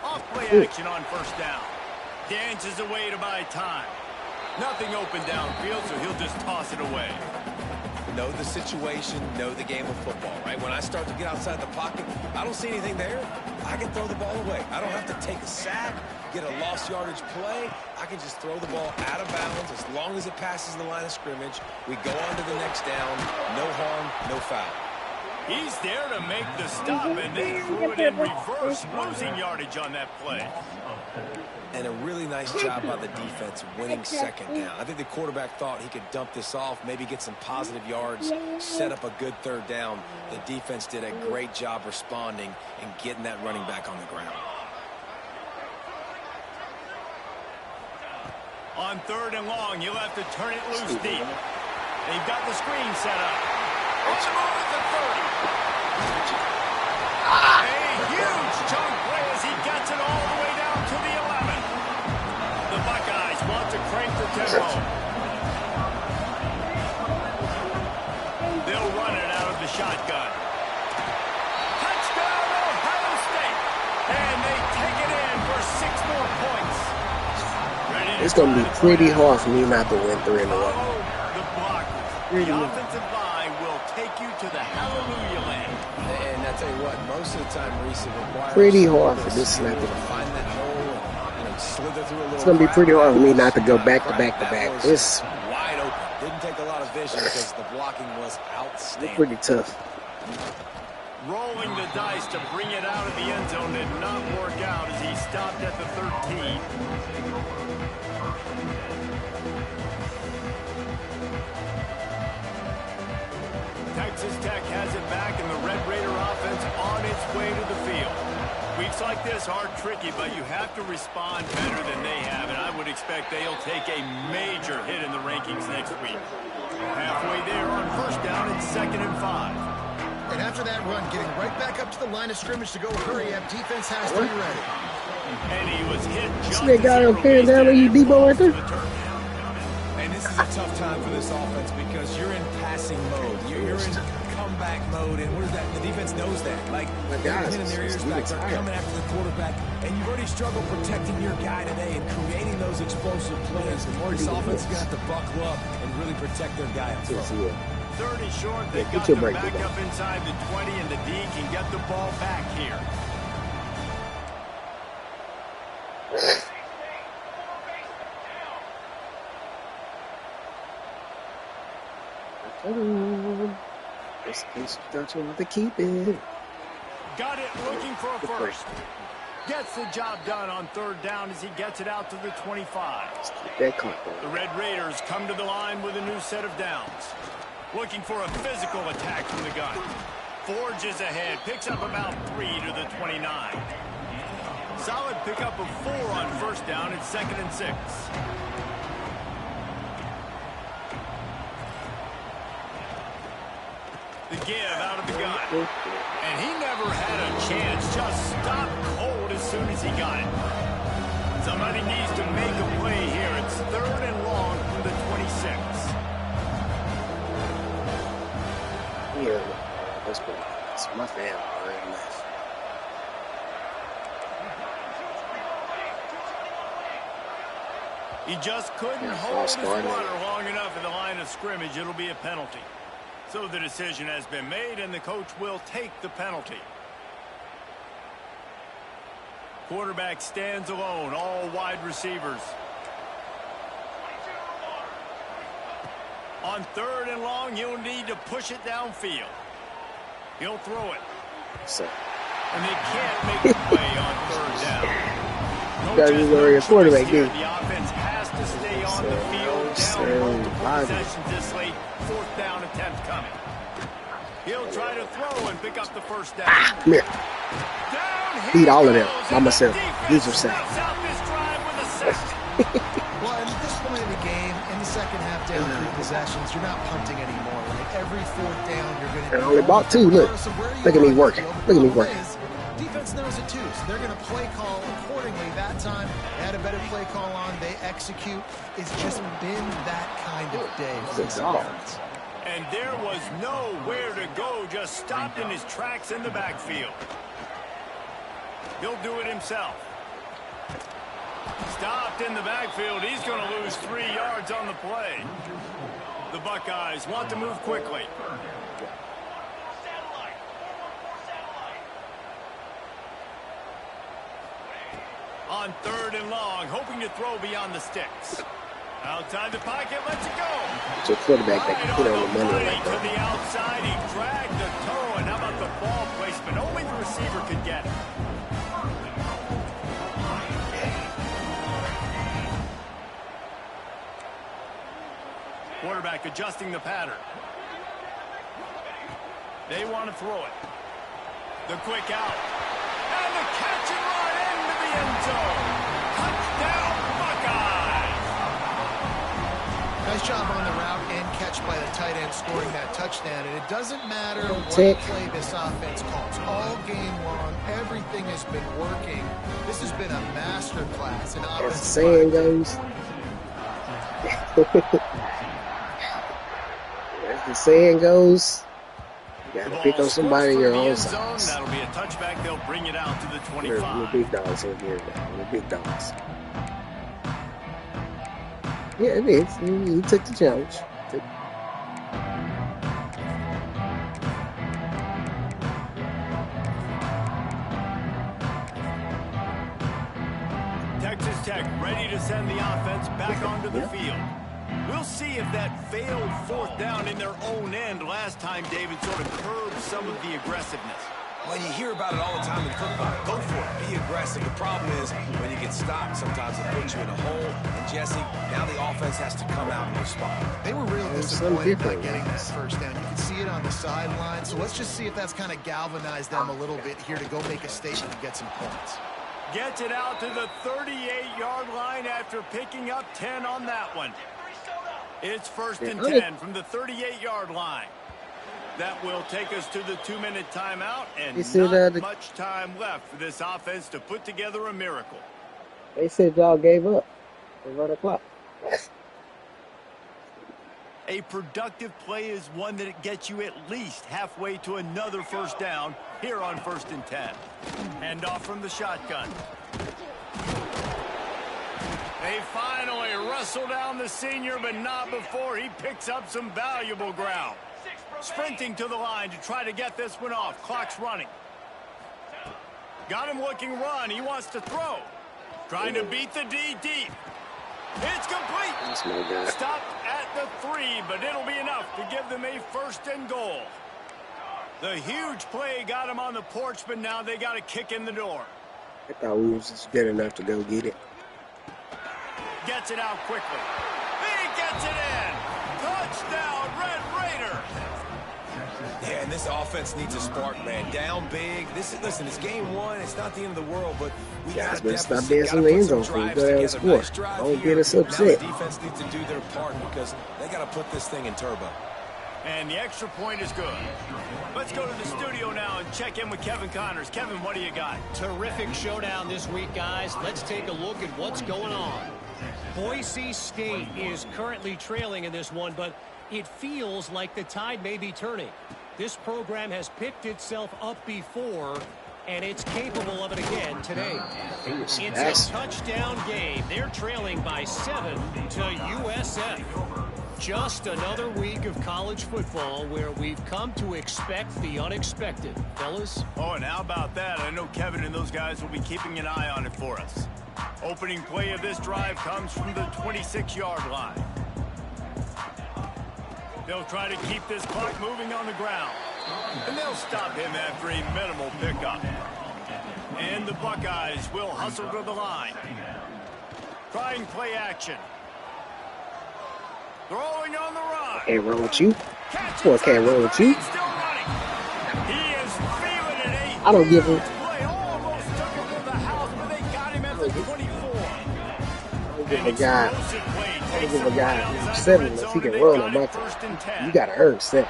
Off-play action on first down. Dances away to buy time. Nothing open downfield, so he'll just toss it away. Know the situation, know the game of football, right? When I start to get outside the pocket, I don't see anything there, I can throw the ball away. I don't have to take a sack, get a lost yardage play. I can just throw the ball out of bounds as long as it passes the line of scrimmage. We go on to the next down. No harm, no foul. He's there to make the stop, and they threw it in reverse, losing yardage on that play. And a really nice job by the defense winning 2nd down. I think the quarterback thought he could dump this off, maybe get some positive yards, set up a good 3rd down. The defense did a great job responding and getting that running back on the ground. On 3rd and long, you'll have to turn it loose deep. They've got the screen set up. On the move at the 30. A huge chunk play as he gets it all the way down to the 11. The Buckeyes want to crank the tempo. They'll run it out of the shotgun. Touchdown, Ohio State. And they take it in for 6 more points. It's going to be pretty hard for me not to win 3 in a row. The blockers. The offensive line will take you to the hallelujah land. And I tell you what, most of the time, Reese, it requires Pretty hard for this snap. find that hole and slither through a little. It's going to be pretty hard for me not to go back to back to back. That It's was wide open. Didn't take a lot of vision because the blocking was outstanding. pretty tough. Rolling the dice to bring it out of the end zone did not work out as he stopped at the 13. Texas Tech has it back, and the Red Raider offense on its way to the field. Weeks like this are tricky, but you have to respond better than they have, and I would expect they'll take a major hit in the rankings next week. Halfway there on first down, it's 2nd and 5. And after that run, getting right back up to the line of scrimmage to go hurry up, defense has to be ready. And he was hit just That guy on third down on you, Debo, right there? And this is a tough time for this offense because you're in passing mode. You're in comeback mode, and what is that? The defense knows that. Like, they're hitting their ears back. They're coming after the quarterback, and you've already struggled protecting your guy today and creating those explosive plays. This offense is going to have to buckle up and really protect their guy up front. 30 short, they Yeah, got your them break, back Debo. up inside the 20, and the D can get the ball back here. Just in case you don't want to keep it. Got it, looking for a first. Gets the job done on 3rd down as he gets it out to the 25. Just keep that clock The on. Red Raiders come to the line with a new set of downs. Looking for a physical attack from the gun. Forges ahead, picks up about 3 to the 29. Solid pickup of 4 on first down. It's 2nd and 6. The give out of the gun. And he never had a chance. Just stopped cold as soon as he got it. Somebody needs to make a play here. It's 3rd and long from the 26. Yeah, that's good. It's my family already nice. He just couldn't hold his water long enough in the line of scrimmage. It'll be a penalty. So the decision has been made, and the coach will take the penalty. Quarterback stands alone, all wide receivers. On 3rd and long, he'll need to push it downfield. He'll throw it. And they can't make the play on 3rd down. Gotta be worried a quarterback, dude. The offense has to stay on the field. Down multiple possessions this late. 4th down attempt coming. He'll try to throw and pick up the 1st down. Come here. Beat all of them by myself. Use your sack. Well, at this point in the game, in the second half, down 3 possessions, you're not punting anymore, right? Every 4th down, you're going to. And I only bought 2. Look at me working. Look at me working. Defense knows it too, so they're going to play call accordingly. That time, they had a better play call on. They execute. It's just been that kind of day for the defense. And there was nowhere to go, just stopped in his tracks in the backfield. He'll do it himself. Stopped in the backfield. He's going to lose 3 yards on the play. The Buckeyes want to move quickly. On 3rd and long, hoping to throw beyond the sticks. Outside the pocket, lets it go. It's a quarterback that can put on the money like To that. the outside, he dragged the toe, and how about the ball placement? Only the receiver could get it. Quarterback adjusting the pattern. They want to throw it. The quick out. And the catch and run into the end zone. Touchdown, Buckeyes. Nice job on the route and catch by the tight end scoring that touchdown. And it doesn't matter what play this offense calls. All game long, everything has been working. This has been a master class in offensive. As the saying goes. As the saying goes, you got to pick on somebody in your own size. That'll be a touchback. They'll bring it out to the 25. We're big dogs over here. We're big dogs. Yeah, it is. He took the challenge. Texas Tech ready to send the offense back onto the field. We'll see if that failed 4th down in their own end last time, David, sort of curbed some of the aggressiveness. Well, you hear about it all the time in football. Go for it. Be aggressive. The problem is when you get stopped, sometimes it puts you in a hole. And, Jesse, now the offense has to come out and respond. They were real disappointed not getting that 1st down. You can see it on the sideline. So let's just see if that's kind of galvanized them a little bit here to go make a statement and get some points. Gets it out to the 38-yard line after picking up 10 on that one. It's 1st and 10 from the 38-yard line. That will take us to the 2-minute timeout, and not much time left for this offense to put together a miracle. They said y'all gave up. They run the clock. A productive play is one that gets you at least halfway to another 1st down here on 1st and 10. Hand off from the shotgun. They finally wrestle down the senior, but not before he picks up some valuable ground. Sprinting to the line to try to get this one off. Clock's running. Got him looking run. He wants to throw. Trying to beat the D deep. It's complete. Stopped at the 3, but it'll be enough to give them a 1st and goal. The huge play got him on the porch, but now they got a kick in the door. I thought we was just good enough to go get it. Gets it out quickly. He gets it in. Touchdown, Red Raider. Yeah, and this offense needs a spark, man. Down big. Listen, it's game 1. It's not the end of the world, but we got to stop dancing in the end zone for you. Go down and score. Don't get us upset. The defense needs to do their part because they got to put this thing in turbo. And the extra point is good. Let's go to the studio now and check in with Kevin Connors. Kevin, what do you got? Terrific showdown this week, guys. Let's take a look at what's going on. Boise State is currently trailing in this one, but it feels like the tide may be turning. This program has picked itself up before, and it's capable of it again today. It's a touchdown game. They're trailing by 7 to USF. Just another week of college football where we've come to expect the unexpected. Fellas? Oh, and how about that? I know Kevin and those guys will be keeping an eye on it for us. Opening play of this drive comes from the 26-yard line. They'll try to keep this clock moving on the ground. And they'll stop him after a minimal pickup. And the Buckeyes will hustle to the line. Trying play action. Throwing on the run. Can't roll with you. Boy, can't roll with you. He is feeling it. I don't give him. Play almost took him to the house, but they got him at the 24. I don't give a guy 7 unless he can run on my team. You gotta earn 7.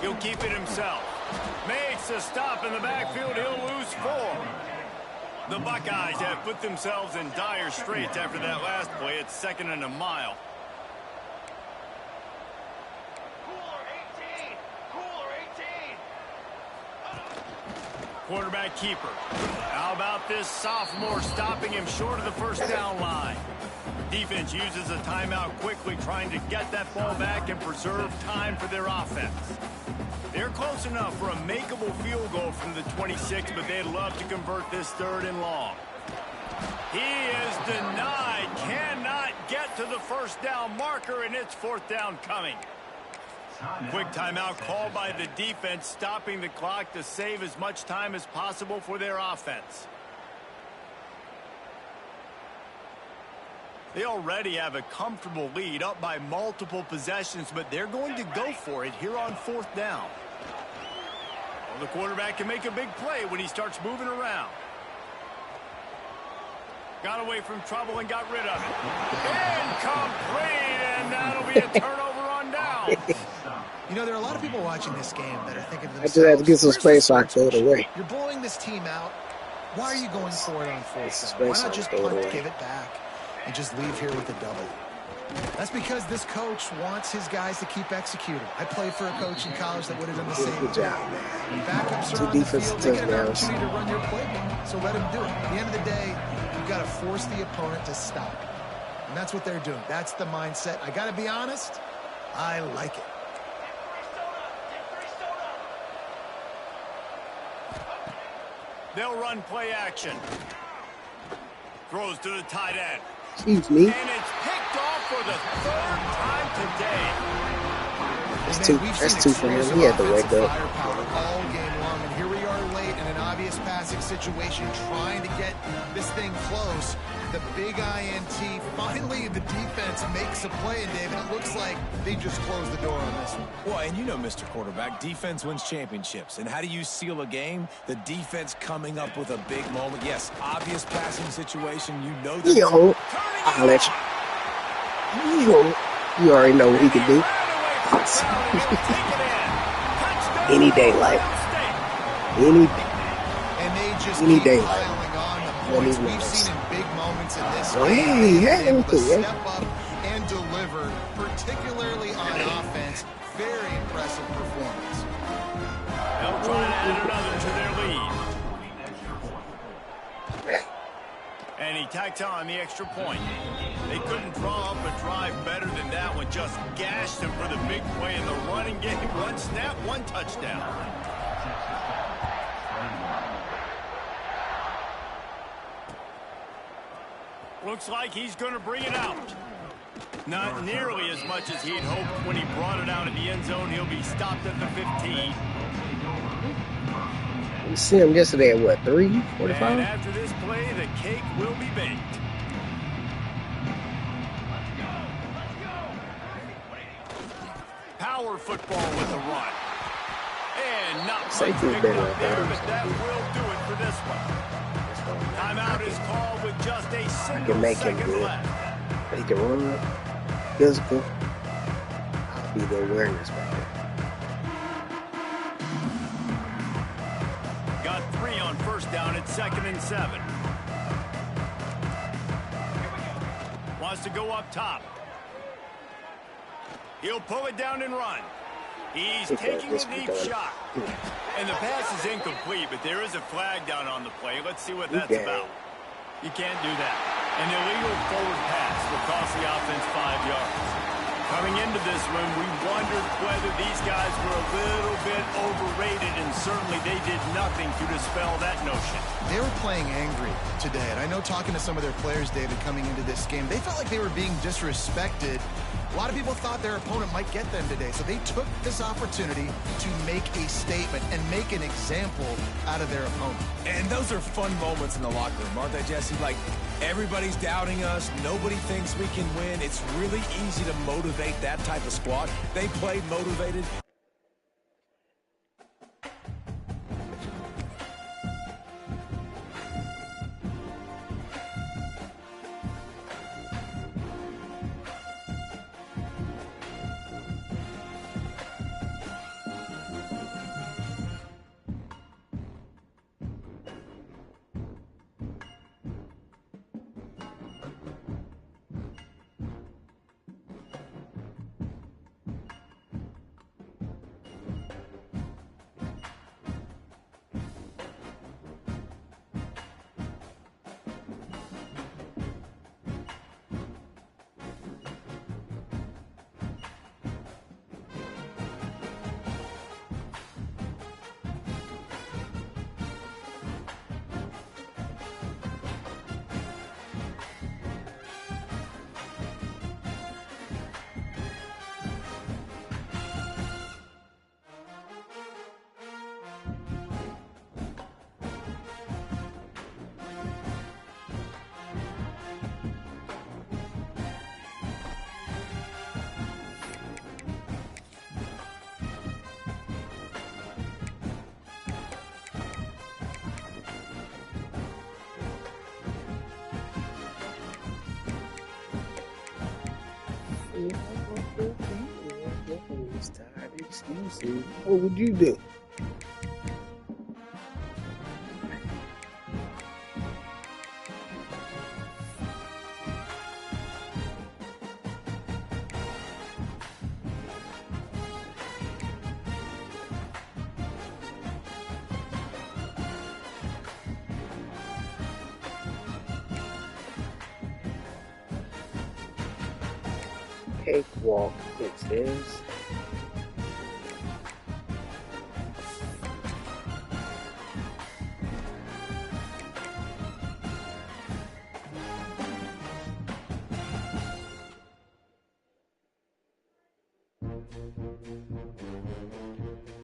He'll keep it himself. Makes a stop in the backfield. He'll lose 4. The Buckeyes have put themselves in dire straits after that last play. It's 2nd and a mile. Quarterback keeper. How about this sophomore stopping him short of the first down line? Defense uses a timeout quickly, trying to get that ball back and preserve time for their offense. They're close enough for a makeable field goal from the 26, but they'd love to convert this 3rd and long. He is denied. Cannot get to the first down marker, and it's 4th down coming. Quick timeout called by the defense, stopping the clock to save as much time as possible for their offense. They already have a comfortable lead, up by multiple possessions, but they're going to go for it here on 4th down. Well, the quarterback can make a big play when he starts moving around. Got away from trouble and got rid of it. Incomplete, and that'll be a turnover on down. You know, there are a lot of people watching this game that are thinking to themselves, I just had to get some space so I can throw it away. You're blowing this team out. Why are you going for it on 4th down? Why not just punt, give it back, and just leave here with a double? That's because this coach wants his guys to keep executing. I played for a coach in college that would have done the same. Good job, man. Backups are on the field. They get an opportunity to run your playbook, so let them do it. At the end of the day, you've got to force the opponent to stop. And that's what they're doing. That's the mindset. I got to be honest, I like it. They'll run play action. Throws to the tight end. Excuse me. And it's picked off for the 3rd time today. That's 2 for him. He had to wake up. All game long, and here we are late in an obvious passing situation, trying to get this thing close. The big INT. Finally, the defense makes a play, and David, it looks like they just closed the door on this one. Well, and you know, Mr. Quarterback, defense wins championships. And how do you seal a game? The defense coming up with a big moment. Yes, obvious passing situation. You know that. Yo, I'll let you. You already know what he can do. Any daylight. Any daylight. We've seen in big moments in this game. Able to step up and deliver, particularly on offense. Very impressive performance. They'll try to add another to their lead. And he tacks on the extra point. They couldn't draw up a drive better than that one. Just gashed him for the big play in the running game. 1 snap, 1 touchdown. Looks like he's going to bring it out. Not nearly as much as he'd hoped when he brought it out of the end zone. He'll be stopped at the 15. We see him yesterday at what, 3:45? And after this play, the cake will be baked. Power football with the run. And not quite picked up there, but that will do it for this one. Timeout is called with just a single second left. He can run, physical. I'll be the awareness right there. Got 3 on 1st down at 2nd and 7. Wants to go up top. He'll pull it down and run. He's taking a deep shot. And the pass is incomplete, but there is a flag down on the play. Let's see what that's about. You can't do that. An illegal forward pass will cost the offense 5 yards. Coming into this one, we wondered whether these guys were a little bit overrated, and certainly they did nothing to dispel that notion. They were playing angry today, and I know talking to some of their players, David, coming into this game, they felt like they were being disrespected. A lot of people thought their opponent might get them today, so they took this opportunity to make a statement and make an example out of their opponent. And those are fun moments in the locker room, aren't they, Jesse? Like, everybody's doubting us. Nobody thinks we can win. It's really easy to motivate that type of squad. They played motivated. What would you do? Cakewalk, it says.